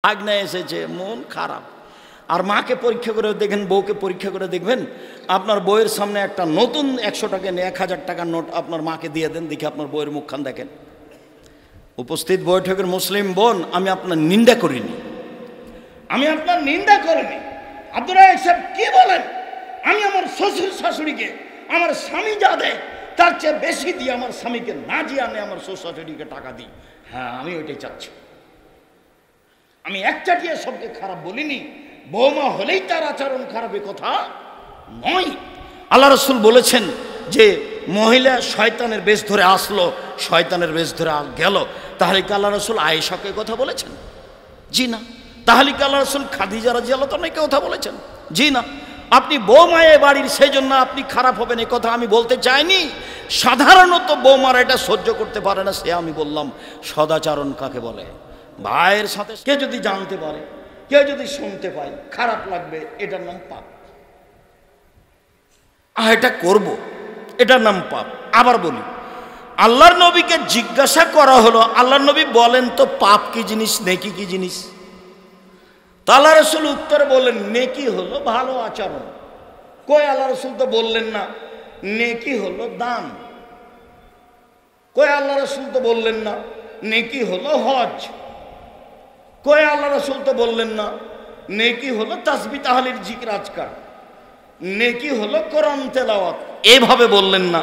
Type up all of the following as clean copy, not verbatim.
আগ্নে এসেছে, মন খারাপ। আর মাকে পরীক্ষা করে দেখেন, বউকে পরীক্ষা করে দেখবেন, আপনার বউয়ের সামনে একটা নতুন 100 টাকা নিয়ে 1000 টাকার নোট আপনার মাকে দিয়ে দেন, দেখে আপনার বউয়ের মুখখান দেখেন। উপস্থিত বৈঠকের মুসলিম বোন, আমি আপনার নিন্দা করিনি, আমি আপনার নিন্দা করিনি। আব্দুর রাজ্জাক সাহেব কি বলেন? আমি আমার শ্বশুর শাশুড়িকে আমার স্বামী যা দেয় তার চেয়ে বেশি দিয়ে আমার স্বামীকে না দিয়ে আনে আমার শ্বশুর শাশুড়িকে টাকা দিই। হ্যাঁ, আমি ওইটাই চাচ্ছি। আমি একচাটিয়া সবকে খারাপ বলিনি। বৌমা হলেই তার আচরণ খারাপ, এ কথা নয়। আল্লাহ রাসূল বলেছেন যে মহিলা শয়তানের বেশ ধরে আসলো, শয়তানের বেশ ধরে গেল। তাহলে কি আল্লাহ রাসূল আয়েশাকে কথা বলেছেন? জি না। তাহলে কি আল্লাহ রাসূল খাদিজা রাদিয়াল্লাহু তাআলাকে কথা বলেছেন? জি না। আপনি বৌমায়ে বাড়ির, সেই জন্য আপনি খারাপ হবেন, এই কথা আমি বলতে চাইনি। সাধারণত বৌমারা এটা সহ্য করতে পারে না, সে আমি বললাম সদাচরণ কাকে বলে। ভাইয়ের সাথে কে যদি জানতে পারে, কেউ যদি শুনতে পায়, খারাপ লাগবে, এটার নাম পাপ। এটা করব, এটার নাম পাপ। আবার বলি, আল্লাহর নবীকে জিজ্ঞাসা করা হলো, আল্লাহর নবী বলেন তো পাপ কি জিনিস, নেকি কি জিনিস? তো আল্লাহ রাসূল উত্তরে বললেন, নেকি হলো ভালো আচরণ। কই আল্লাহ রাসূল তো বললেন না নেকি হলো দান। কই আল্লাহ রাসূল তো বললেন না নেকি হলো হজ। কই আল্লাহ রাসূল তো বললেন না নেকি হলো তাসবিহ তাহলিল জিকির আজকার, নেকি হলো কোরআন তেলাওয়াত। এভাবে বললেন না।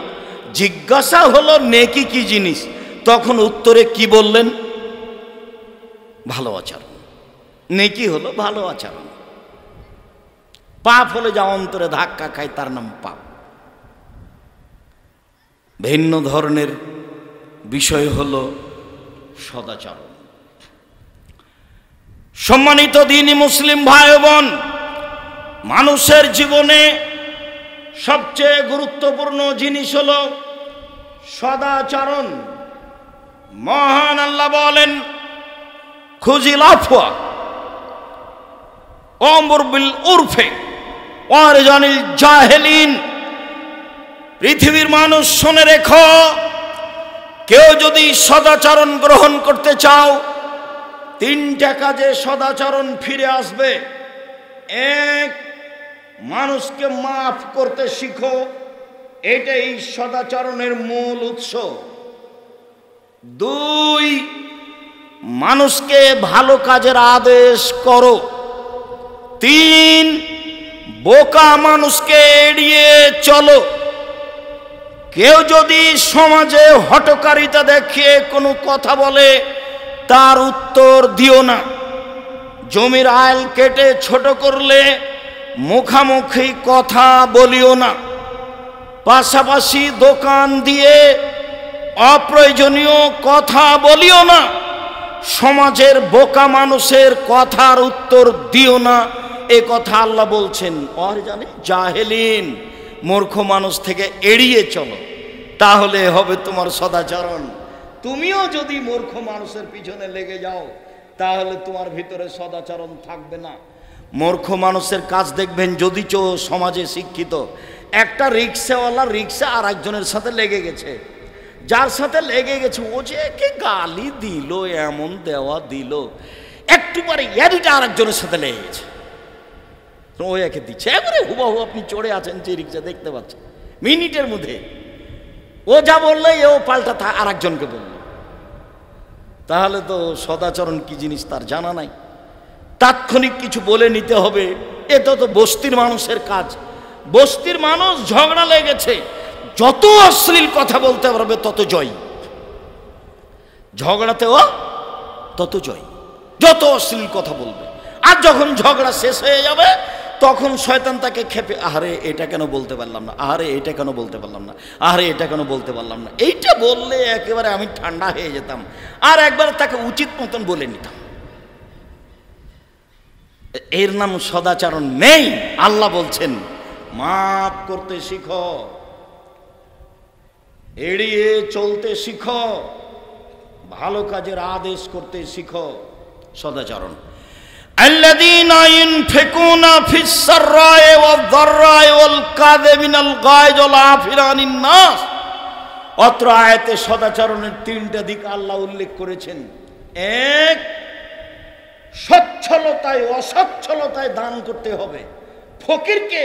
জিজ্ঞাসা হলো নেকি কি জিনিস, তখন উত্তরে কি বললেন? ভালো আচরণ। নেকি হলো ভালো আচরণ। পাপ হলে যা অন্তরে ধাক্কা খায় তার নাম পাপ। ভিন্ন ধরনের বিষয় হলো সদাচরণ। সম্মানিত দ্বীনি মুসলিম ভাই বোন, মানুষের জীবনে সবচেয়ে গুরুত্বপূর্ণ জিনিস হলো সদাচরণ। মহান আল্লাহ বলেন, খুজিল আফওয়া ওয়ামুর বিল উরফে ওয়ারজানিল জাহিলিন। পৃথিবীর মানুষ শুনে রেখো, কেউ যদি সদাচরণ গ্রহণ করতে চাও, 3টা কাজে সদাচরণ ফিরে আসবে। 1, মানুষকে মাফ করতে শিখো, এটাই সদাচরণের মূল উৎস। 2, মানুষকে ভালো কাজের আদেশ করো। 3, বোকা মানুষকে এড়িয়ে চলো। কেউ যদি সমাজে হঠকারিতা দেখিয়ে কোনো কথা বলে, তার উত্তর দিও না। জমির আইল কেটে ছোট করলে মুখামুখি কথা বলিও না। পাশাপাশি দোকান দিয়ে অপ্রয়োজনীয় কথা বলিও না। সমাজের বোকা মানুষের কথার উত্তর দিও না, এ কথা আল্লাহ বলছেন। আর জানে জাহেলিন, মূর্খ মানুষ থেকে এড়িয়ে চলো, তাহলে হবে তোমার সদাচরণ। তুমিও যদি মূর্খ মানুষের পিছনে লেগে যাও, তাহলে তোমার ভিতরে সদাচরণ থাকবে না। মূর্খ মানুষের কাজ দেখবেন, যদি সমাজে শিক্ষিত, একটা রিক্সাওয়ালা রিক্সা আর একজনের সাথে লেগে গেছে। যার সাথে লেগে গেছে ও যে একে গালি দিল, এমন দেওয়া দিল, একটু পরে এদিকে আর একজনের সাথে লেগে গেছে, ও একে দিচ্ছে। এবারে হুবাহু আপনি চড়ে আছেন যে রিক্সা, দেখতে পাচ্ছেন মিনিটের মধ্যে ও যা বললে এও পাল্টা আর একজনকে বলল। তাহলে তো সদাচরণ কি জিনিস তার জানা নাই। তাৎক্ষণিক কিছু বলে নিতে হবে, এটা তো বস্তির মানুষের কাজ। বস্তির মানুষ ঝগড়া লেগেছে, যত অশ্লীল কথা বলতে পারবে তত জয়। ঝগড়াতেও তত জয়, যত অশ্লীল কথা বলবে। আর যখন ঝগড়া শেষ হয়ে যাবে, তখন শয়তান তাকে খেপে, আরে এটা কেন বলতে পারলাম না, আরে এটা কেন বলতে পারলাম না, আরে এটা কেন বলতে পারলাম না। এইটা বললে একেবারে আমি ঠান্ডা হয়ে যেতাম, আর একবার তাকে উচিত মতন বলে নিতাম। এর নাম সদাচরণ নেই। আল্লাহ বলছেন, মাফ করতে শিখো, এড়িয়ে চলতে শিখো, ভালো কাজের আদেশ করতে শিখো, সদাচরণ। আল্লাযীনা ইউনফিকুনা ফিস সাররা'i ওয়াদ দাররা'i ওয়াল কাযিমিনাল গায়জ ওয়াল আফিনা আনিন নাস। অত্র আয়াতে সদাচরণের 3টা দিক আল্লাহ উল্লেখ করেছেন। 1, সচ্ছলতায় অসচ্ছলতায় দান করতে হবে। ফকিরকে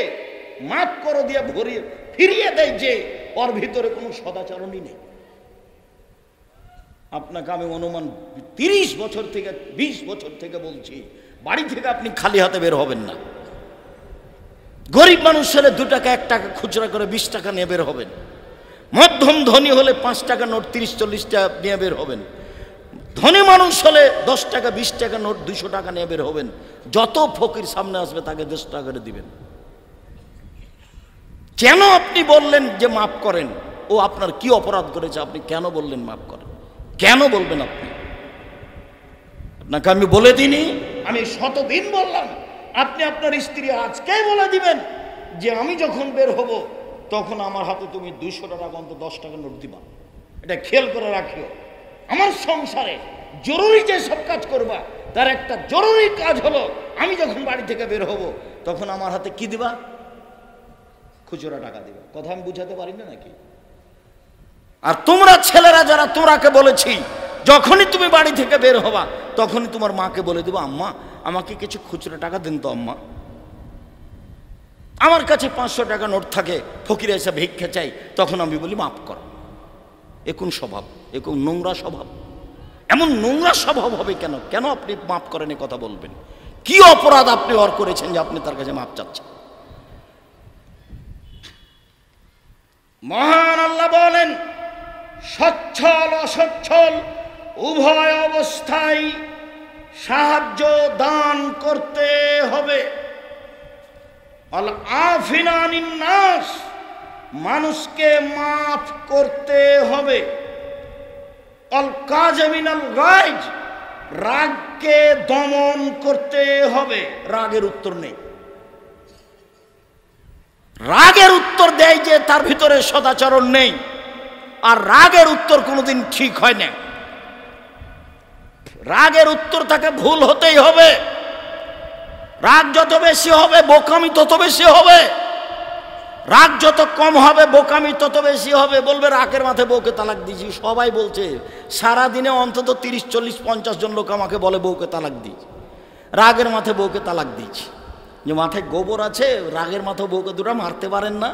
মাফ করে দিয়ে ভরিয়ে ফিরিয়ে দেয় যে ওর ভিতরে কোনো সদাচরণই নেই। আপনাকে আমি অনুমান 30 বছর থেকে 20 বছর থেকে বলছি, বাড়ি থেকে আপনি খালি হাতে বের হবেন না। গরিব মানুষ হলে 2 টাকা 1 টাকা খুচরা করে 20 টাকা নিয়ে বের হবেন। মধ্যম ধনী হলে 5 টাকা নোট 30-40 টাকা নিয়ে বের হবেন। ধনী মানুষ হলে 10 টাকা 20 টাকা নোট 200 টাকা নিয়ে বের হবেন। যত ফকির সামনে আসবে তাকে 10 টাকা করে দিবেন। কেন আপনি বললেন যে মাফ করেন? ও আপনার কি অপরাধ করেছে? আপনি কেন বললেন মাফ করেন? কেন বলবেন আপনি? আপনাকে আমি বলে দিইনি? আমি শতদিন বললাম। আপনি আপনার স্ত্রী আজকেই বলে দিবেন যে আমি যখন বের হব তখন আমার হাতে তুমি 200 টাকা অন্তত 10 টাকা নোট দিবা। এটা খেয়াল করে রাখিও। আমার সংসারে জরুরি যে সব কাজ করবা তার একটা জরুরি কাজ হলো আমি যখন বাড়ি থেকে বের হব তখন আমার হাতে কি দিবা? খুচরা টাকা দিবা। কথা আমি বুঝাতে পারি না নাকি? আর তোমরা ছেলেরা যারা, তোমরাকে বলেছি যখনই তুমি বাড়ি থেকে বের হবা তখনই তোমার মাকে বলে দিবা, আম্মা আমাকে কিছু খুচরা টাকা দিন তো আম্মা। আমার কাছে 500 টাকা নোট থাকে, ফকির এসে ভিক্ষা চাই, তখন আমি বলি মাফ করো। এ কোন স্বভাব? এ কোন নোংরা স্বভাব? এমন নোংরা স্বভাব হবে কেন? কেন আপনি মাফ করেন এ কথা বলবেন? কি অপরাধ আপনি ওর করেছেন যে আপনি তার কাছে মাফ চাচ্ছেন? মহান আল্লাহ বলেন, সচ্ছল অসচ্ছল উভয় অবস্থায় সাহায্য দান করতে হবে। আল আফিনা আনিন নাস, মানুষকে মাফ করতে হবে। আল কাযিমিনাল গায়জ, রাগকে দমন করতে হবে। রাগের উত্তর নেই। রাগের উত্তর দেয় যে তার ভিতরে সদাচরণ নেই, আর রাগের উত্তর কোনোদিন ঠিক হয় না। রাগের উত্তর তাকে ভুল হতেই হবে। রাগ যত বেশি হবে বোকামি তত বেশি হবে, রাগ যত কম হবে বোকামি তত বেশি হবে। বলবে রাগের মাথায় বউকে তালাক দিয়েছি। সবাই বলছে, সারাদিনে অন্তত 30, 40, 50 জন লোক আমাকে বলে বউকে তালাক দিয়েছি, রাগের মাথায় বউকে তালাক দিয়েছি। যে মাথায় গোবর আছে, রাগের মাথায় বউকে 2টা মারতে পারেন না,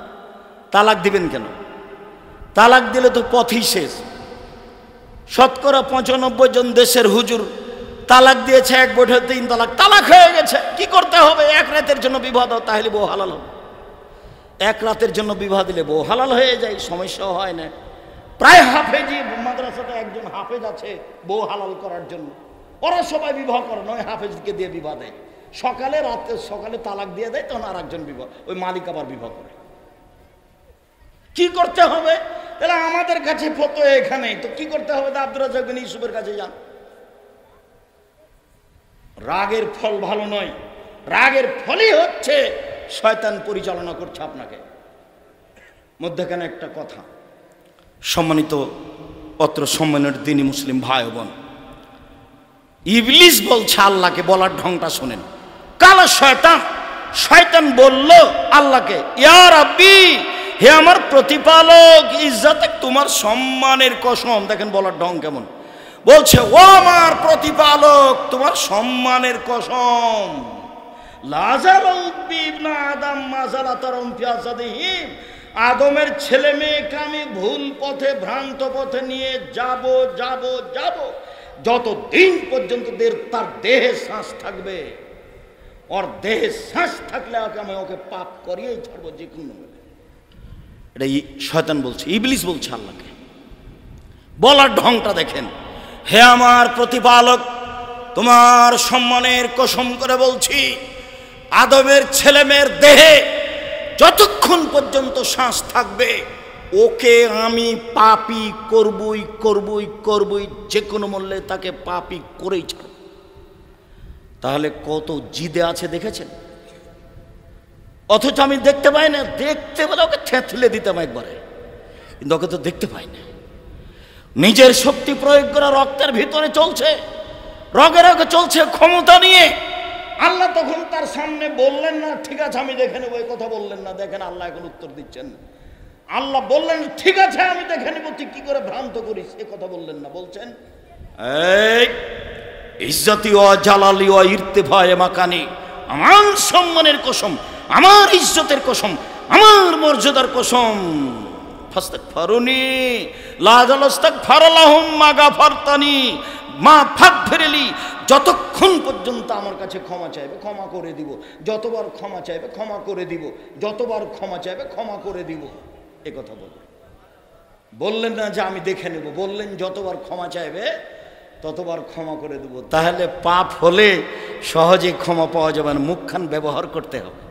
তালাক দিবেন কেন? তালাক দিলে তো পথই শেষ। 95% জন দেশের হুজুর তালাক দিয়েছে, 1 বছর 3 তালাক, তালাক হয়ে গেছে। কি করতে হবে? 1 রাতের জন্য বিবাহ দাও, তাহলে বউ হালাল হবে। 1 রাতের জন্য বিবাহ দিলে বউ হালাল হয়ে যায়, সমস্যা হয় না। প্রায় হাফেজি মাদ্রাসাতে একজন হাফেজ আছে বউ হালাল করার জন্য। ওরা সবাই বিবাহ করে নয়, হাফেজকে দিয়ে বিবাহ দেয়। সকালে রাতে সকালে তালাক দিয়ে দেয়, তখন আর একজন বিবাহ, ওই মালিক আবার বিবাহ করে। কি করতে হবে? তাহলে আমাদের কাছে ফতোয়া এখানে, তো কি করতে হবে? আব্দুর রাজ্জাক বিন ইউসুফের কাছে যান। রাগের ফল ভালো নয়। রাগের ফলই হচ্ছে শয়তান পরিচালনা করছে আপনাকে। মধ্যখানে একটা কথা, সম্মানিত অত্র সম্মানের দিনী মুসলিম ভাই বোন, ইবলিস বলছে আল্লাহকে, বলার ঢংটা শোনেন। কালা শয়তান, শয়তান বলল আল্লাহকে, ইয়া রাব্বি, হে আমার প্রতিপালক, ইজ্জতে তোমার সম্মানের কসম। দেখেন বলার ঢং কেমন। বলছে, ও আমার প্রতিপালক, তোমার সম্মানের কসম, আদমের ছেলে মেয়েকে আমি ভুল পথে ভ্রান্ত পথে নিয়ে যাব যাব যাব, যতদিন পর্যন্ত তার দেহে শ্বাস থাকবে। ওর দেহে শ্বাস থাকলে আমি ওকে পাপ করিয়েই ছাড়বো যে কোনো। এটা শয়তান বলছে, ইবলিস বলছে আল্লাহকে। বলার ঢংটা দেখেন, হে আমার প্রতিপালক, তোমার সম্মানের কসম করে বলছি, আদমের ছেলে মেয়ের দেহে যতক্ষণ পর্যন্ত শ্বাস থাকবে ওকে আমি পাপী করবই করবই করবই, যে কোনো মূল্যে তাকে পাপী করেই ছাড়ব। তাহলে কত জিদে আছে দেখেছেন? অথচ আমি দেখতে পাই না। দেখতে পেলে ওকে থেঁতলে দিতাম একবারে, কিন্তু ওকে তো দেখতে পাই না। নিজের শক্তি প্রয়োগ করা রক্তের ভিতরে চলছে, রগে রগে চলছে ক্ষমতা নিয়ে। আল্লাহ তখন তার সামনে বললেন না, ঠিক আছে আমি দেখে নেবো, এই কথা বললেন না। দেখেন আল্লাহ এখন উত্তর দিচ্ছেন। আল্লাহ বললেন, ঠিক আছে আমি দেখে নেবো তুই কি করে ভ্রান্ত করিস, এ কথা বললেন না। বলছেন, এই ইজ্জতি ও জালালি ও ইরতিফায়ে মাকানি, আমার সম্মানের কসম, আমার ইজ্জতের কসম, আমার মর্যাদার কসম, ফাস্তাগফিরুনি লা আস্তাগফিরুল্লাহুম মা গাফারতানি মা ফাগফিরলি, যতক্ষণ পর্যন্ত আমার কাছে ক্ষমা চাইবে ক্ষমা করে দিব, যতবার ক্ষমা চাইবে ক্ষমা করে দিব, যতবার ক্ষমা চাইবে ক্ষমা করে দিব। এ কথা বললেন না যে আমি দেখে নেব, বললেন যতবার ক্ষমা চাইবে ততবার ক্ষমা করে দেব। তাহলে পাপ হলে সহজে ক্ষমা পাওয়া যাবে না, মুখখান ব্যবহার করতে হবে,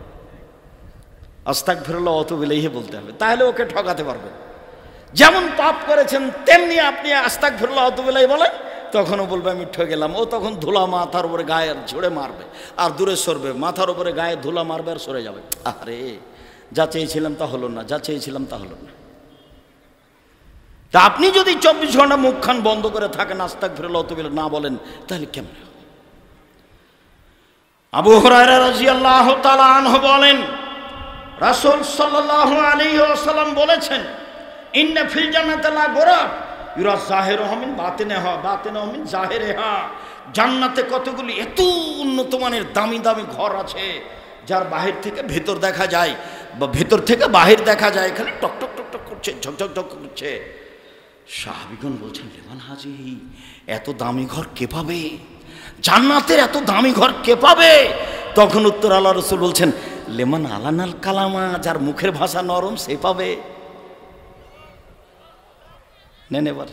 আস্তাগফিরুল্লাহ ওয়াতুবু ইলাইহি বলতে হবে, তাহলে ওকে ঠকাতে পারবে। যেমন পাপ করেছেন তেমনি আপনি আস্তাগফিরুল্লাহ ওয়াতুবু ইলাইহি বলেন, তখনও বলবে আমি ঠকে গেলাম। ও তখন ধুলা মাথার উপরে গায়ে ঝুড়ে মারবে আর দূরে সরবে, মাথার উপরে গায়ে ধুলা মারবে আর সরে যাবে। আরে যা চেয়েছিলাম তা হলো না, যা চেয়েছিলাম তা হলো না। তা আপনি যদি 24 ঘন্টা মুখখান বন্ধ করে থাকেন, আস্তাগফিরুল্লাহ ওয়াতুবু ইলাইহি না বলেন, তাহলে কেমন? আবু হুরায়রা রাদিয়াল্লাহু তাআলা আনহু বলেন, রাসূল সাল্লাল্লাহু আলাইহি ওয়াসাল্লাম বলেছেন, ইন্না ফিল জান্নাতি লা গুরাব ইউরা যাহিরুহা মিন বাতিনিহা বাতিনুহা মিন যাহিরিহা। জান্নাতে কতগুলি এত উন্নত মানের দামি দামি ঘর আছে, যার বাহির থেকে ভেতর দেখা যায় বা ভেতর থেকে বাহির দেখা যায়, খালি টক টক টক টক করছে, ঝকঝক ঝক করছে। সাহাবীগণ বলছেন, লেমান হাজি এত দামি ঘর কে পাবে? জান্নাতের এত দামি ঘর কে পাবে? তখন উত্তর আল্লাহ রাসূল বলছেন, লেমান আলানাল কালামা, যার মুখের ভাষা নরম সে পাবে। নেন এবার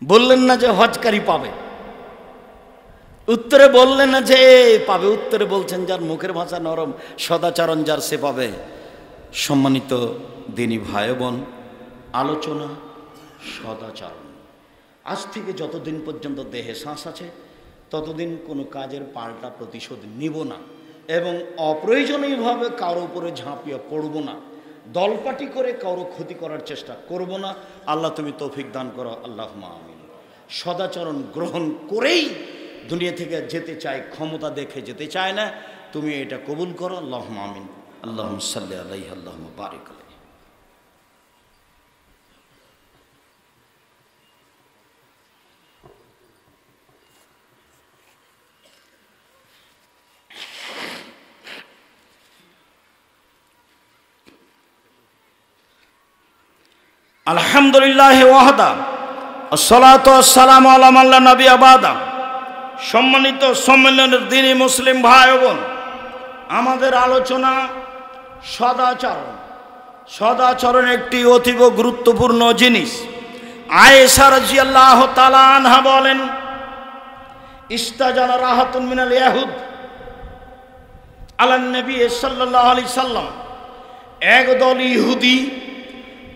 বললেন না যে হজকারী পাবে, উত্তরে বললেন না যে পাবে, উত্তরে বলছেন যার মুখের ভাষা নরম, সদাচরণ যার, সে পাবে। সম্মানিত দিনী ভাই বোন, আলোচনা সদাচরণ। আজ থেকে যতদিন পর্যন্ত দেহে শ্বাস আছে ততদিন কোনো কাজের পাল্টা প্রতিশোধ নিব না এবং অপ্রয়োজনীয়ভাবে কারো উপরে ঝাঁপিয়ে পড়ব না, দলপাটি করে কারো ক্ষতি করার চেষ্টা করব না। আল্লাহ তুমি তৌফিক দান করো, আল্লাহুম্মা আমিন। সদাচরণ গ্রহণ করেই দুনিয়া থেকে যেতে চাই, ক্ষমতা দেখে যেতে চায় না, তুমি এটা কবুল করো, আল্লাহুম্মা আমিন। আল্লাহুম্মা সাল্লি আলাইহি আল্লাহুম্মা বারিক আলাইহি। আলহামদুলিল্লাহ ওয়াহদা আসসালাতু ওয়াসসালামু আলা মান লা নবিয়্যা বাদা। সম্মানিত সম্মেলনের দিনী মুসলিম ভাই বোন, আমাদের আলোচনা সদাচরণ। সদাচরণ একটি অতীব গুরুত্বপূর্ণ জিনিস। আয়েশা রাদিয়াল্লাহু তাআলা আনহা বলেন, ইস্তাজানা রাহাতুন মিনাল ইয়াহুদ আলান নবী সাল্লাল্লাহু আলাইহি সাল্লাম। একদল ইহুদি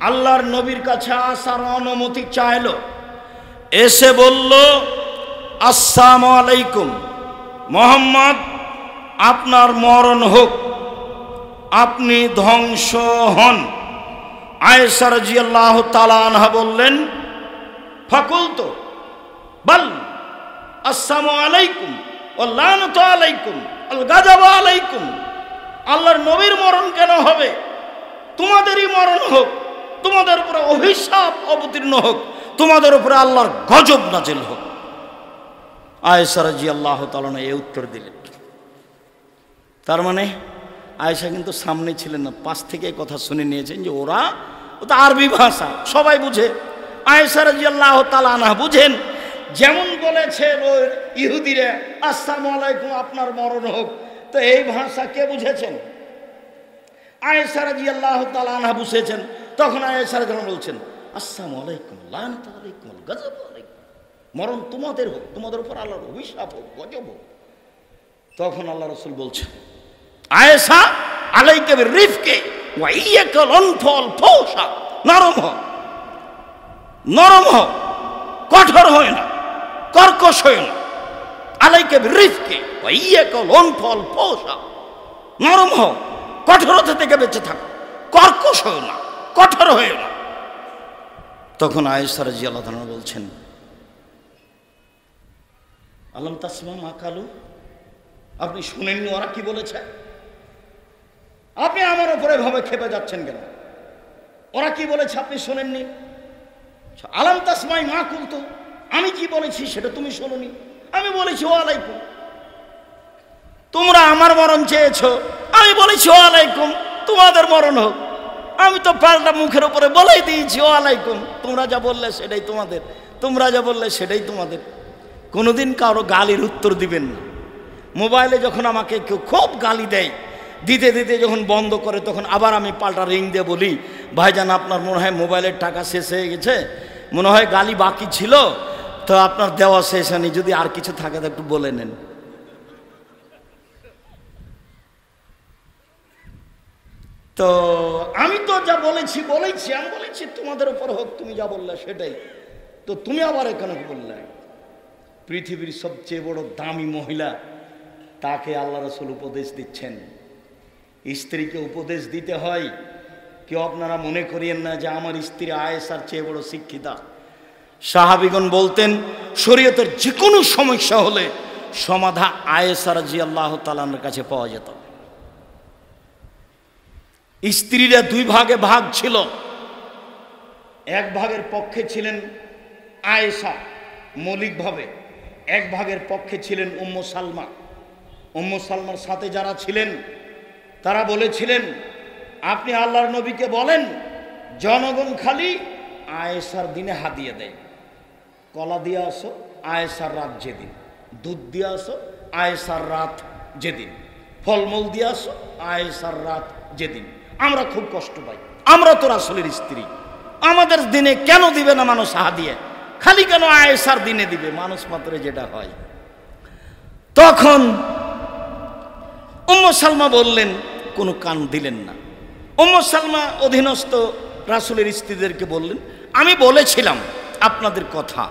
আল্লাহর নবীর কাছে আসার অনুমতি চাইল, এসে বলল, আসসালামু আলাইকুম মুহাম্মদ, আপনার মরণ হোক, আপনি ধ্বংস হন। আয়েশা রাদিয়াল্লাহু তাআলা আনহা বললেন, ফাকুলতু বল আসসালামু আলাইকুম ওয়া লানাতু আলাইকুম আল গাযাবু আলাইকুম। আল্লাহর নবীর মরণ কেন হবে? তোমাদেরই মরণ হোক, তোমাদের উপরে অভিশাপ অবতীর্ণ হোক, তোমাদের উপরে আল্লাহর গজব নাজিল হোক। আয়েশা রাদিয়াল্লাহু তাআলা এই উত্তর দিলেন। তার মানে আয়েশা কিন্তু সামনে ছিলেন না, পাশ থেকে কথা শুনে নিয়েছেন যে ও তো আরবি ভাষা সবাই বুঝে। আয়েশা রাদিয়াল্লাহু তাআলা আনহা বুঝেন, যেমন বলেছে ওই ইহুদিরা আসসালামু আলাইকুম আপনার মরণ হোক, তো এই ভাষা কে বুঝেছেন? আয়েশা রাদিয়াল্লাহু তাআলা আনহা বুঝেছেন। তখন আয়েশা রাদিয়াল্লাহু বলছেন, আসসালামু আলাইকুম লানাতু আলাইকুম গজব আলাইকুম, মরণ তোমাদের হোক, তোমাদের উপর আল্লাহর অভিশাপ হোক, গজব হোক। তখন আল্লাহ রাসূল বলছেন, আয়েশা আলাইকা বিরিফকি ওয়া ইয়াকাল আনফাল ফাওশা, নরম হও, নরম হও, কঠোর হয় না, কর্কশ হয় না। আলাইকা বিরিফকি ওয়া ইয়াকাল আনফাল ফাওশা, নরম হও, কঠোরতা থেকে বেঁচে থাকো, কর্কশ হয় না, কঠোর হয় না। তখন আয়েশা রাদিয়াল্লাহু তাআলা বলছেন, আলাম তাসমা মা কালু, আপনি শুনেননি ওরা কি বলেছে? আপনি আমার উপরে ভাবে খেপে যাচ্ছেন কেন? ওরা কি বলেছে আপনি শোনেননি? আলাম তাসমাই মা কুলতু, আমি কি বলেছি সেটা তুমি শোনোনি? আমি বলেছি ওয়ালাইকুম। তোমরা আমার মরণ চেয়েছো, আমি বলেছি ওয়ালাইকুম, তোমাদের মরণ হোক। আমি তো পাল্টা মুখের উপরে বলেই দিয়েছি ওয়ালাইকুম। তোমরা যা বললে সেটাই তোমাদের, তোমরা যা বললে সেটাই তোমাদের। কোনোদিন কারো গালির উত্তর দিবেন না। মোবাইলে যখন আমাকে কেউ খুব গালি দেয়, দিতে দিতে যখন বন্ধ করে, তখন আবার আমি পাল্টা রিং দিয়ে বলি, ভাইজান আপনার মনে হয় মোবাইলের টাকা শেষ হয়ে গেছে, মনে হয় গালি বাকি ছিল, তো আপনার দেওয়া শেষ হয়নি, যদি আর কিছু থাকে তো একটু বলে নেন। তো আমি তো যা বলেছি আমি বলেছি তোমাদের উপর হোক, তুমি যা বললে সেটাই। তো তুমি আবার এখানে বললে পৃথিবীর সবচেয়ে বড় দামি মহিলা, তাকে আল্লাহ রাসূল উপদেশ দিচ্ছেন। স্ত্রীকে উপদেশ দিতে হয়। কেউ আপনারা মনে করিয়েন না যে আমার স্ত্রী আয়েশার চেয়ে বড় শিক্ষিতা। সাহাবীগণ বলতেন শরীয়তের যে কোনো সমস্যা হলে সমাধান আয়েশা রাদিয়াল্লাহু তাআলার কাছে পাওয়া যেত। স্ত্রীরা দুই ভাগে ভাগ ছিল। এক ভাগের পক্ষে ছিলেন আয়েশা মৌলিকভাবে, এক ভাগের পক্ষে ছিলেন উম্মু সালমা। উম্মু সালমার সাথে যারা ছিলেন তারা বলেছিলেন, আপনি আল্লাহর নবীকে বলেন জনগণ খালি আয়েশার দিনে হাদিয়া দেয়, কলা দিয়ে আসো আয়েশার রাত যেদিন, দুধ দিয়ে আসো আয়েশার রাত যেদিন, ফলমূল দিয়ে আসো আয়েশার রাত যেদিন। আমরা খুব কষ্ট পাই, আমরা তো রাসূলের স্ত্রী, আমাদের দিনে কেন দিবে না মানুষ হাদিয়া? খালি কেন আয়েশার দিনে দিবে? মানুষ মাত্র যেটা হয়। তখন উম্মু সালমা বললেন, কোনো কান দিলেন না। উম্মু সালমা অধীনস্থ রাসূলের স্ত্রীদেরকে বললেন, আমি বলেছিলাম আপনাদের কথা,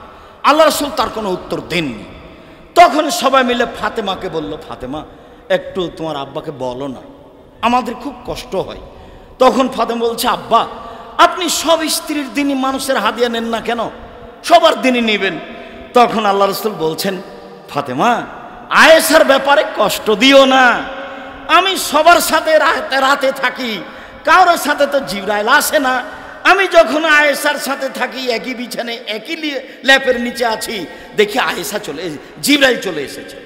আল্লাহ রাসূল তার কোনো উত্তর দেননি। তখন সবাই মিলে ফাতেমাকে বলল, ফাতেমা একটু তোমার আব্বাকে বলো না, আমাদের খুব কষ্ট হয়। তখন ফাতেমা বলছে, আব্বা আপনি সব স্ত্রীর দিনই মানুষের হাদিয়া নেন না কেন? সবার দিনই নেবেন। তখন আল্লাহ রাসূল বলছেন, ফাতেমা আয়েশার ব্যাপারে কষ্ট দিও না, আমি সবার সাথে রাতে থাকি, কারোর সাথে তো জিবরাইল আসে না। আমি যখন আয়েশার সাথে থাকি, একই বিছানে একই ল্যাপের নিচে আছি, দেখি আয়েশা জিবরাইল চলে এসেছে।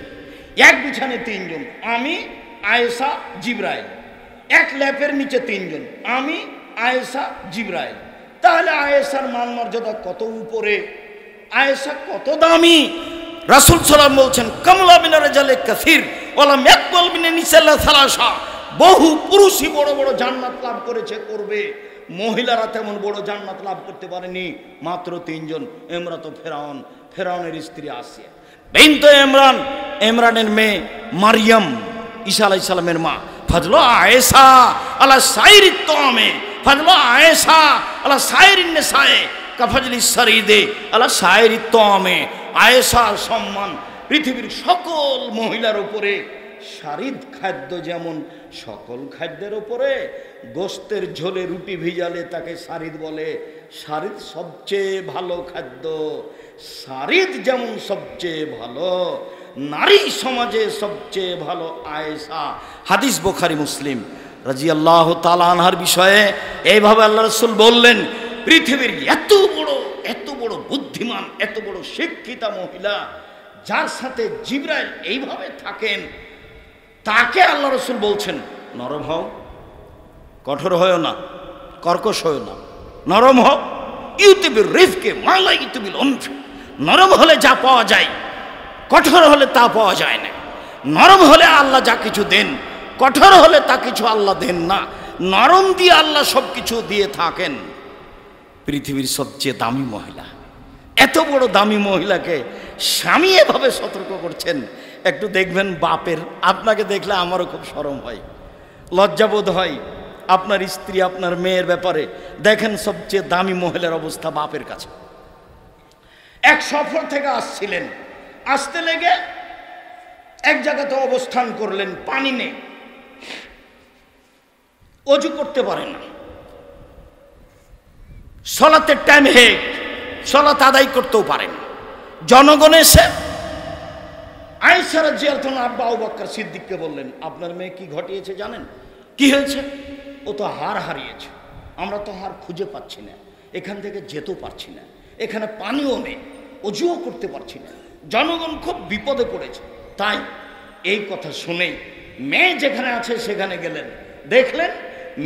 এক বিছানে তিনজন, আমি আয়েশা জিবরাইল, এক ল্যাপের নিচে তিনজন, আমি আয়েশা জিবরাইল। তাহলে আয়েশার মান মর্যাদা কত উপরে, আয়েশা কত দামি। রাসূল সাল্লাল্লাহু বলছেন, কামলা মিনার রিজালে কাসীর ওয়ালাম ইয়াকবাল মিন নিসাল্লাহ সালাসা, বহু পুরুষই বড় বড় জান্নাত লাভ করেছে, করবে, মহিলারা তেমন বড় জান্নাত লাভ করতে পারেনি, মাত্র তিনজন। ইমরাত ফেরাউন, ফেরাউনের স্ত্রী আসিয়া বিনতে ইমরান, ইমরানের মেয়ে মারিয়াম, ঈসা আলাইহিস সালামের মা। ফাজলু আয়েশা আলা সাইরিত তামে, ফাজলু আয়েশা আলা সাইরিন নিসায়ে কাফাজলি সারিদে আলা সাইরিত তামে। আয়েশার সম্মান পৃথিবীর সকল মহিলার উপরে। সারিদ খাদ্য যেমন সকল খাদ্যের উপরে, গোস্তের ঝোলে রুটি ভিজালে তাকে সারিদ বলে। সারিদ সবচেয়ে ভালো খাদ্য। সারিদ যেমন সবচেয়ে ভালো, নারী সমাজে সবচেয়ে ভালো আয়েশা। হাদিস বুখারী মুসলিম রাদিয়াল্লাহু তাআলা আনহার বিষয়ে এইভাবে আল্লাহ রাসূল বললেন, পৃথিবীর এত বড় বুদ্ধিমান, এত বড় শিক্ষিতা মহিলা, যার সাথে জিবরাইল এইভাবে থাকেন, তাকে আল্লাহ রাসূল বলছেন নরম হও, কঠোর হও না, কর্কশ হও না, নরম হও। ইউতিবির রিফকে মালা ইউতিবিল উনফ, নরম হলে যা পাওয়া যায়, কঠোর হলে তা পাওয়া যায় না। নরম হলে আল্লাহ যা কিছু দেন, কঠোর হলে তা কিছু আল্লাহ দেন না। নরম দিয়ে আল্লাহ সব কিছু দিয়ে থাকেন। পৃথিবীর সবচেয়ে দামি মহিলা, এত বড় দামি মহিলাকে স্বামী এভাবে সতর্ক করছেন। একটু দেখবেন বাপের, আপনাকে দেখলে আমারও খুব শরম হয়, লজ্জাবোধ হয়। আপনার স্ত্রী, আপনার মেয়ের ব্যাপারে দেখেন সবচেয়ে দামি মহিলার অবস্থা বাপের কাছে। এক সফর থেকে আসছিলেন, আসতে লেগে এক জায়গাতে অবস্থান করলেন, পানি নেই, অজু করতে পারে না, সালাতের টাইম হয়ে সালাত আদায় করতেও পারেন। জনগণ এসে আয়েশা রাদিয়াল্লাহু আনহা আব্বা আবু বকর সিদ্দিককে বললেন, আপনার মেয়ে কি ঘটিয়েছে জানেন? কি হয়েছে? ও তো হার হারিয়েছে, আমরা তো হার খুঁজে পাচ্ছি না, এখান থেকে যেতেও পারছি না, এখানে পানিও নেই, অজুও করতে পারছি না, জনগণ খুব বিপদে পড়েছে। তাই এই কথা শুনেই মেয়ে যেখানে আছে সেখানে গেলেন, দেখলেন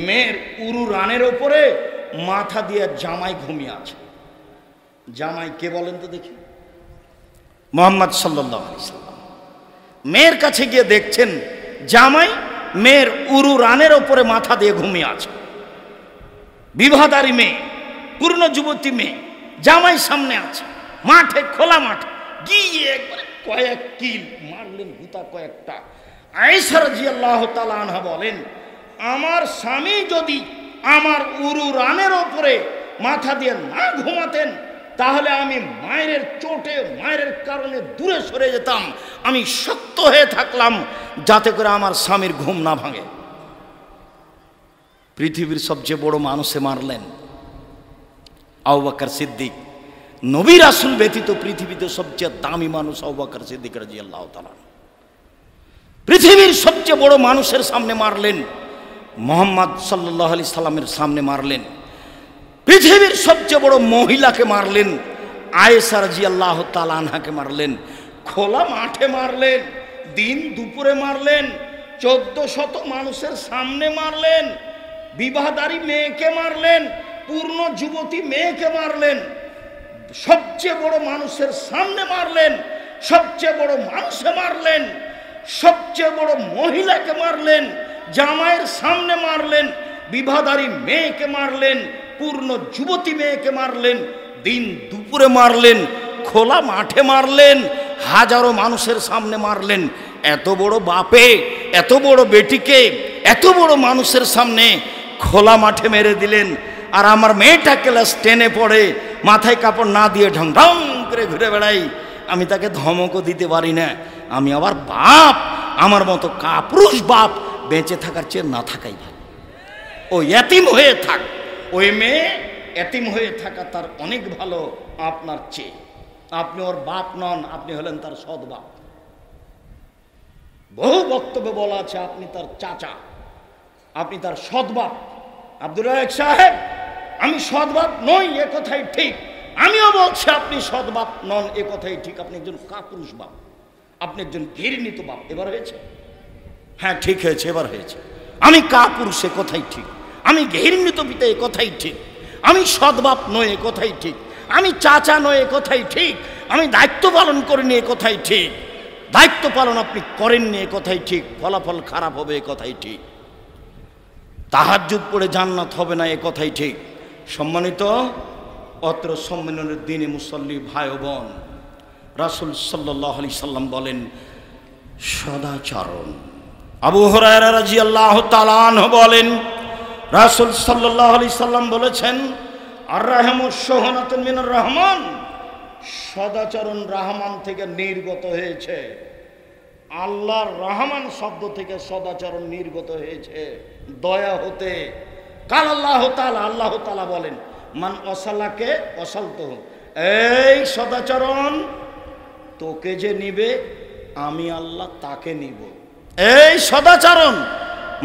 মেয়ের উরু রানের ওপরে মাথা দিয়ে জামাই ঘুমিয়ে আছে। জামাই কে বলেন তো দেখি? মুহাম্মদ সাল্লাল্লাহু আলাইহি সাল্লাম। মেয়ের কাছে গিয়ে দেখছেন জামাই মেয়ের উরু রানের ওপরে মাথা দিয়ে ঘুমিয়ে আছে। বিবাহদারী মেয়ে, পূর্ণ যুবতী মেয়ে, জামাই সামনে আছে, মাঠে, খোলা মাঠ, গিয়ে একবারে কয়েক কিল মারলেন, হুতা কয়েকটা। আয়েশা রাদিয়াল্লাহু তাআলা আনহা বলেন, আমার স্বামী যদি আমার উরু রানের ওপরে মাথা দিয়ে না ঘুমাতেন তাহলে আমি মায়ের চোটে, মায়ের কারণে দূরে সরে যেতাম। আমি শক্ত হয়ে থাকলাম যাতে করে আমার স্বামীর ঘুম না ভাঙে। পৃথিবীর সবচেয়ে বড় মানুষে মারলেন আবু বকর সিদ্দিক। নবী রাসূল ব্যতীত পৃথিবীতে সবচেয়ে দামি মানুষ আবু বকর সিদ্দিক রাদিয়াল্লাহু তাআলা। পৃথিবীর সবচেয়ে বড় মানুষের সামনে মারলেন, মুহাম্মদ সাল্লাল্লাহু আলাইহি সাল্লামের সামনে মারলেন। পৃথিবীর সবচেয়ে বড় মহিলাকে মারলেন, আয়েশা রাদিয়াল্লাহু তাআলা আনহাকে মারলেন। খোলা মাঠে মারলেন, দিন দুপুরে মারলেন, 1400 মানুষের সামনে মারলেন, বিবাহদারী মেয়েকে মারলেন, পূর্ণ যুবতী মেয়েকে মারলেন, সবচেয়ে বড় মানুষের সামনে মারলেন, সবচেয়ে বড় মানুষে মারলেন, সবচেয়ে বড় মহিলাকে মারলেন, জামাইয়ের সামনে মারলেন, বিবাহদারী মেয়েকে মারলেন, পূর্ণ যুবতী মেয়েকে মারলেন, দিন দুপুরে মারলেন, খোলা মাঠে মারলেন, হাজারো মানুষের সামনে মারলেন। এত বড় বাপে এত বড় বেটিকে এত বড় মানুষের সামনে খোলা মাঠে মেরে দিলেন। আর আমার মেয়েটা ক্লাস 10-এ পড়ে, মাথায় কাপড় না দিয়ে ঢং ঢং করে ঘুরে বেড়াই। আমি তাকে ধমকও দিতে পারি না। আমি আবার বাপ, আমার মতো কাপুরুষ বাপ বেঁচে থাকার চেয়ে না থাকাই ভালো। ও এতিম হয়ে থাক, ওই মেয়ে এতিম হয়ে থাকা তার অনেক ভালো আপনার চেয়ে। আপনি ওর বাপ নন, আপনি হলেন তার সৎ বাপ। বহু বক্তব্যে বলা আছে আপনি তার চাচা, আপনি তার সৎ বাপ। আব্দুর রাজ্জাক সাহেব, আমি সৎ বাপ নই এ কথাই ঠিক, আমিও বলছি আপনি সৎ বাপ নন এ কথাই ঠিক। আপনি একজন কাপুরুষ বাপ, আপনি একজন ঘৃণিত বাপ। এবার হয়েছে? হ্যাঁ ঠিক হয়েছে, এবার হয়েছে। আমি কাপুরুষ এ কথাই ঠিক, আমি ঘৃণিত পিতা এ কথাই ঠিক, আমি সৎ বাপ নই এ কথাই ঠিক, আমি চাচা নই এ কথাই ঠিক, আমি দায়িত্ব পালন করিনি এ কথাই ঠিক, দায়িত্ব পালন আপনি করেননি এ কথাই ঠিক, ফলাফল খারাপ হবে এ কথাই ঠিক, তাহাজ্জুদ পড়ে জান্নাত হবে না এ কথাই ঠিক। সম্মানিত অত্র সম্মেলনের দিনে মুসল্লি ভাই ও বোন, রাসূল সাল্লাল্লাহু আলাইহি সাল্লাম বলেন সদাচরণ। আবু হুরায়রা রাদিয়াল্লাহু তাআলা আনহু বলেন রাসূল সাল্লাল্লাহু আলাইহি সাল্লাম বলেছেন আর রাহমু শুহনাতুন মিনার রহমান, সদাচরণ রহমান থেকে নির্গত হয়েছে। আল্লাহর রহমান শব্দ থেকে সদাচরণ নির্গত হয়েছে, দয়া হতে। কাল আল্লাহ তাআলা, আল্লাহ তাআলা বলেন মান অসালাকে অসালতহু, এই সদাচরণ তোকে যে নিবে আমি আল্লাহ তাকে নিব। এই সদাচরণ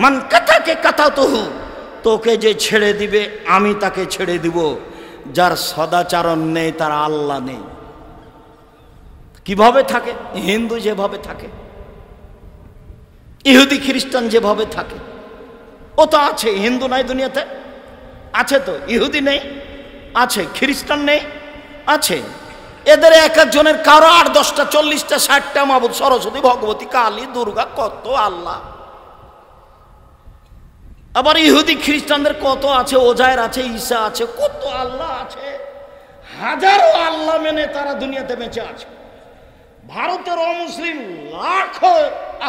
মান কাতাকে কাতাতহু, তোকে যে ছেড়ে দিবে আমি তাকে ছেড়ে দিব। যার সদাচরণ নেই তার আল্লাহ নেই। কিভাবে থাকে? হিন্দু যেভাবে থাকে, ইহুদি খ্রিস্টান যেভাবে থাকে, ও তো আছে। হিন্দু নাই দুনিয়াতে? আছে তো। ইহুদি নেই? আছে। খ্রিস্টান নেই? আছে। এদের এক একজনের কারো 8, 10টা, 40টা, 60টা মাবুদ, সরস্বতী, ভগবতী, কালী, দুর্গা, কত আল্লাহ। আবার ইহুদি খ্রিস্টানদের কত আছে, ওজায়ের আছে, ঈসা আছে, কত আল্লাহ আছে। হাজারো আল্লাহ মেনে তারা দুনিয়াতে বেঁচে আছে। ভারতের অমুসলিম লাখো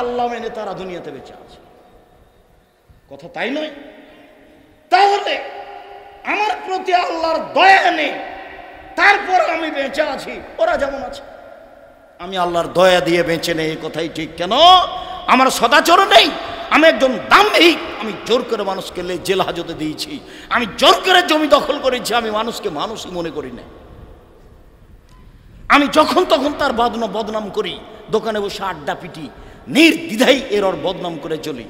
আল্লাহ মেনে তারা দুনিয়াতে বেঁচে আছে। কথা তাই নয়? তাহলে আমার প্রতি আল্লাহর দয়া নেই, তারপর আমি বেঁচে আছি। ওরা যেমন আছে, আমি আল্লাহর দয়া দিয়ে বেঁচে নেই, এই কথাই ঠিক। কেন? আমার সদাচরণ নেই। আমি একজন দাম্ভিক, আমি জোর করে মানুষকে জেল হাজতে দিয়েছি, আমি জোর করে জমি দখল করেছি, আমি মানুষকে মানুষই মনে করি না। আমি যখন তখন তার বদনাম করি, দোকানে বসে আড্ডা পিটি, নির্দ্বিধাই এর ওর বদনাম করে চলি।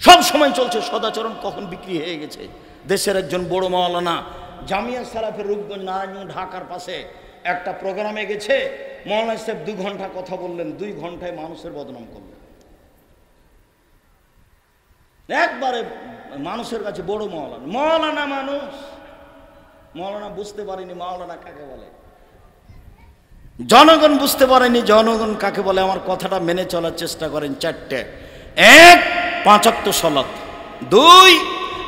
সব সময় চলছে সদাচরণ। কখন বিক্রি হয়ে গেছে। দেশের একজন বড় মাওলানা, জামিয়া সালাফের রূপগঞ্জ, নারায়ণগঞ্জ, ঢাকার পাশে একটা প্রোগ্রামে গেছে, মৌলানা সাহেব 2 ঘন্টা কথা বললেন, 2 ঘন্টায় মানুষের বদনাম করলেন। একবারে মানুষের কাছে বড় মৌলানা, মৌলানা মানুষ, মৌলানা বুঝতে পারেনি মৌলানা কাকে বলে, জনগণ বুঝতে পারেনি জনগণ কাকে বলে। আমার কথাটা মেনে চলার চেষ্টা করেন। 4টে: 1 5 ওয়াক্ত সালাত, 2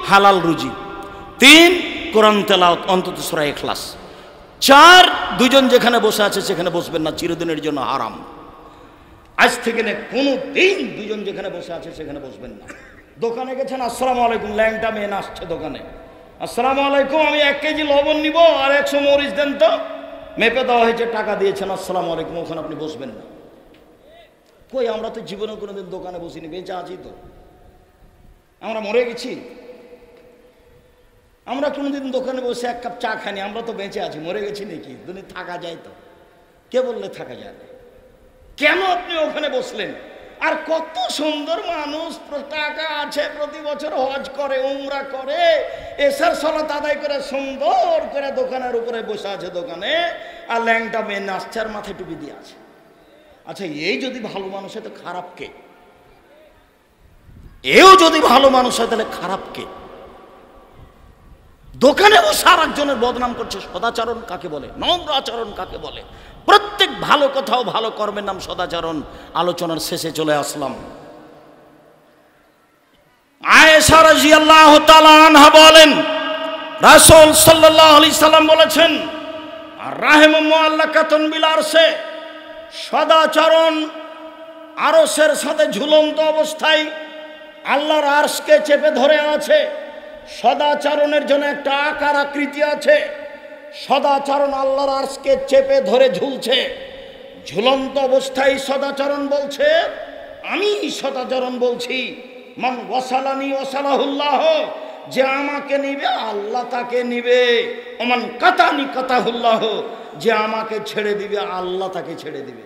হালাল রুজি, 3 কোরআন তেলাওয়াত অন্তত সূরা ইখলাস, 4 দুজন যেখানে বসে আছে সেখানে বসবেন না, চিরদিনের জন্য হারাম। আজ থেকে কোনো দিন দুজন যেখানে বসে আছে সেখানে বসবেন না। দোকানে গেছেন, আসসালামু আলাইকুম, ল্যাংটা মেয়ে আসছে দোকানে, আসসালামু আলাইকুম, আমি 1 কেজি লবণ নিব আর 100 মরিচ দেন তো, মেপে দেওয়া হয়েছে, টাকা দিয়েছেন, আসসালামু আলাইকুম, ওখানে আপনি বসবেন না। কই, আমরা তো জীবনে কোনোদিন দোকানে বসিনি, বেঁচে আছি তো, আমরা মরে গেছি? আমরা কোনোদিন দোকানে বসে 1 কাপ চা খাইনি, আমরা তো বেঁচে আছি, মরে গেছি নাকি? দুনিয়া থাকা যায় তো? কে বললে থাকা যায় না? কেন আপনি ওখানে বসলেন? আর কত সুন্দর মানুষ, টাকা আছে, প্রতি বছর হজ করে, উমরা করে, এশার সালাত আদায় করে সুন্দর করে দোকানের উপরে বসে আছে দোকানে, আর ল্যাংটা মেয়ে নাচছে আর মাথায় টুপি দিয়ে আছে। আচ্ছা, এই যদি ভালো মানুষ হয় তো খারাপ কে? এও যদি ভালো মানুষ হয় তাহলে খারাপ কে? দোকানে বসে আর একজনের বদনাম করছে। সদাচরণ কাকে বলে? নম্র আচরণ কাকে বলে? প্রত্যেক ভালো কথাও ভালো কর্মের নাম সদাচরণ। আলোচনার শেষে চলে আসলাম। আয়েশা রাদিয়াল্লাহু তাআলা আনহা বলেন, রাসূল সাল্লাল্লাহু আলাইহি সাল্লাম বলেছেন, রাহিমু মুআল্লাকাতুন বিল আরশে, সদাচরণ আরশের সাথে ঝুলন্ত অবস্থায় আল্লাহর আরশকে চেপে ধরে আছে। সদাচরণের জন্য একটা আকার আকৃতি আছে। সদাচরণ আল্লাহর আরশকে চেপে ধরে ঝুলছে। ঝুলন্ত অবস্থায় সদাচরণ বলছে, আমি সদাচরণ বলছি, মান ওয়াসালানি ওয়াসালাহুল্লাহ, যে আমাকে নিবে আল্লাহ তাকে নিবে, ওমান কাতানি কাতাহুল্লাহ, যে আমাকে ছেড়ে দিবে আল্লাহ তাকে ছেড়ে দিবে।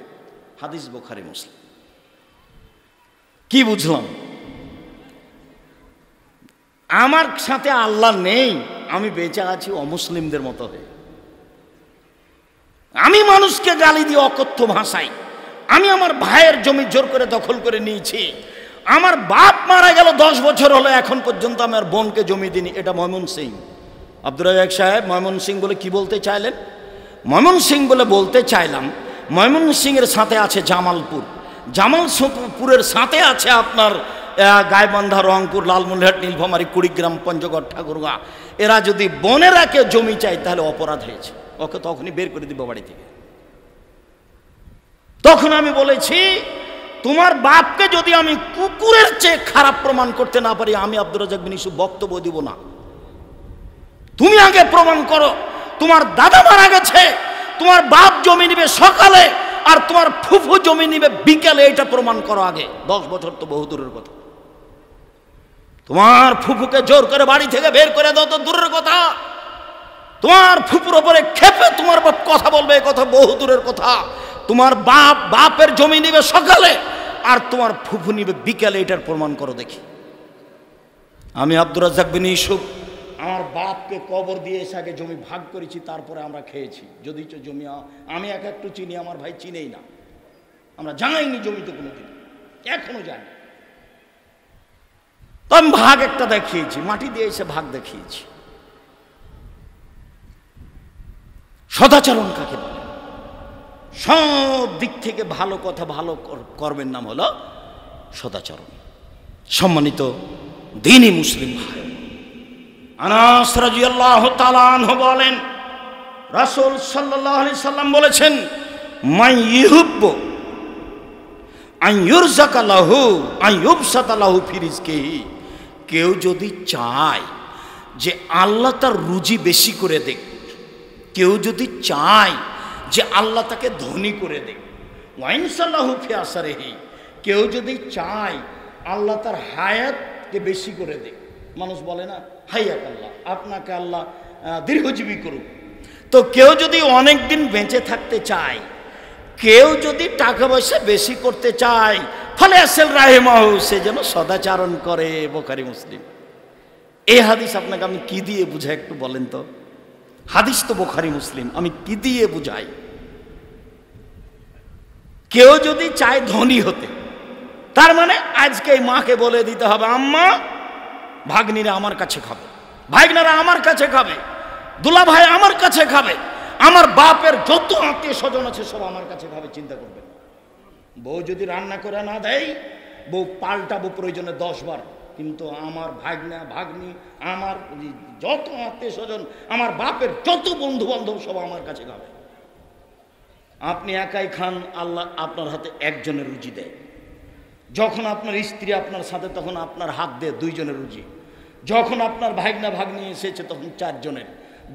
হাদিস বুখারী মুসলিম। কি বুঝলাম? আমার সাথে আল্লাহ নেই, আমি বেঁচে আছি অমুসলিমদের মতো হয়ে। আমি মানুষকে গালি দিয়ে অকথ্য ভাষায়, আমি আমার ভাইয়ের জমি জোর করে দখল করে নিয়েছি। আমার বাপ মারা গেল 10 বছর হলো, এখন পর্যন্ত আমার বোনকে জমি দিনি। এটা ময়মনসিং। আব্দুর রাজ্জাক সাহেব ময়মনসিং বলে কি বলতে চাইলেন? ময়মনসিং বলে বলতে চাইলাম, ময়মনসিংয়ের সাথে আছে জামালপুর, জামালপুরের সাথে আছে আপনার গাইবান্ধা, রংপুর, লালমনিরহাট, নীলফামারী, কুড়িগ্রাম, পঞ্চগড়, ঠাকুরগাঁ। এরা যদি বোনেরাকে জমি চায় তাহলে অপরাধ হয়েছে, ওকে তখনই বের করে দিব বাড়ি থেকে। তখন আমি বলেছি, তোমার বাপকে যদি আমি কুকুরের চেয়ে খারাপ প্রমাণ করতে না পারি, আমি আব্দুর রাজ্জাক বিন ইউসুফ বক্তব্য দিব না। তুমি আগে প্রমাণ করো। তোমার দাদা মারা গেছে, তোমার বাপ জমি নিবে সকালে আর তোমার ফুফু জমি নিবে বিকেলে, এটা প্রমাণ করো আগে। 10 বছর তো বহু দূরের কথা। তোমার ফুফুকে জোর করে বাড়ি থেকে বের করে দাও তো দূরের কথা, তোমার ফুফুর ওপরে খেপে তোমার বাপ কথা বলবে, এ কথা বহু দূরের কথা। তোমার বাপের জমি নিবে সকালে আর তোমার ফুফু নিবে বিকেলে, এটার প্রমাণ করো দেখি। আমি আব্দুর রাজ্জাক বিন ইউসুফ আমার বাপকে কবর দিয়ে এসে আগে জমি ভাগ করেছি, তারপরে আমরা খেয়েছি। যদি জমি আমি একটু চিনি, আমার ভাই চিনেই না, আমরা যাইনি জমিতে কোনোদিন, এখনো যাই। তো আমি ভাগ একটা দেখিয়েছি, মাটি দিয়ে এসে ভাগ দেখিয়েছি। সদাচরণ কাকে বলে? সব দিক থেকে ভালো কথা, ভালো কর্মের নাম হলো সদাচরণ। সম্মানিত দ্বীনি মুসলিম ভাই, আনাস রাদিয়াল্লাহু তাআলা আনহু বলেন, রাসূল সাল্লাল্লাহু আলাইহি সাল্লাম বলেছেন, মান ইউহিব্বু আন ইউরযাকা লাহু আন ইউবসাতা লাহু ফি রিজকিহি, কেউ যদি চায় যে আল্লাহ তার রুজি বেশি করে দেখ, কেউ যদি চায় যে আল্লাহ তাকে ধনী করে দেখ, ওয়াইনসাল্লাহু ফি আসারিহি, কেউ যদি চায় আল্লাহ তার হায়াতকে বেশি করে দেখ। মানুষ বলে না, হাইয়াক আল্লাহ, আপনাকে আল্লাহ দীর্ঘজীবী করুক। তো কেউ যদি অনেক দিন বেঁচে থাকতে চায়, কেউ যদি টাকা পয়সা বেশি করতে চায়, ফলে আসল রাহিমাহু, সে যেন সদাচরণ করে। বুখারী মুসলিম। এই হাদিস আপনাকে আমি কি দিয়ে বুঝাই একটু বলেন তো? হাদিস তো বুখারী মুসলিম, আমি কি দিয়ে বুঝাই? কেউ যদি চায় ধনী হতে, তার মানে আজকে মাকে বলে দিতে হবে, আম্মা ভাগ্নিরা আমার কাছে খাবে, ভাগ্নারা আমার কাছে খাবে, দুলা ভাই আমার কাছে খাবে, আমার বাপের যত আত্মীয় স্বজন আছে সব আমার কাছে খাবে। চিন্তা করবেন, বউ যদি রান্না করে না দেয়, বউ পাল্টাবো প্রয়োজনে 10 বার, কিন্তু আমার ভাগ্না ভাগ্নি, আমার যত আত্মীয় স্বজন, আমার বাপের যত বন্ধু বান্ধব সব আমার কাছে খাবে। আপনি একাই খান, আল্লাহ আপনার হাতে একজনের রুজি দেয়। যখন আপনার স্ত্রী আপনার সাথে, তখন আপনার হাত দিয়ে 2 জনের রুজি। যখন আপনার ভাগ্না ভাগ্নি এসেছে, তখন 4 জনের।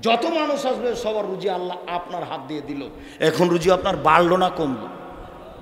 যত মানুষ আসবে সবার রুজি আল্লাহ আপনার হাত দিয়ে দিল। এখন রুজি আপনার বাড়লো না কমলো?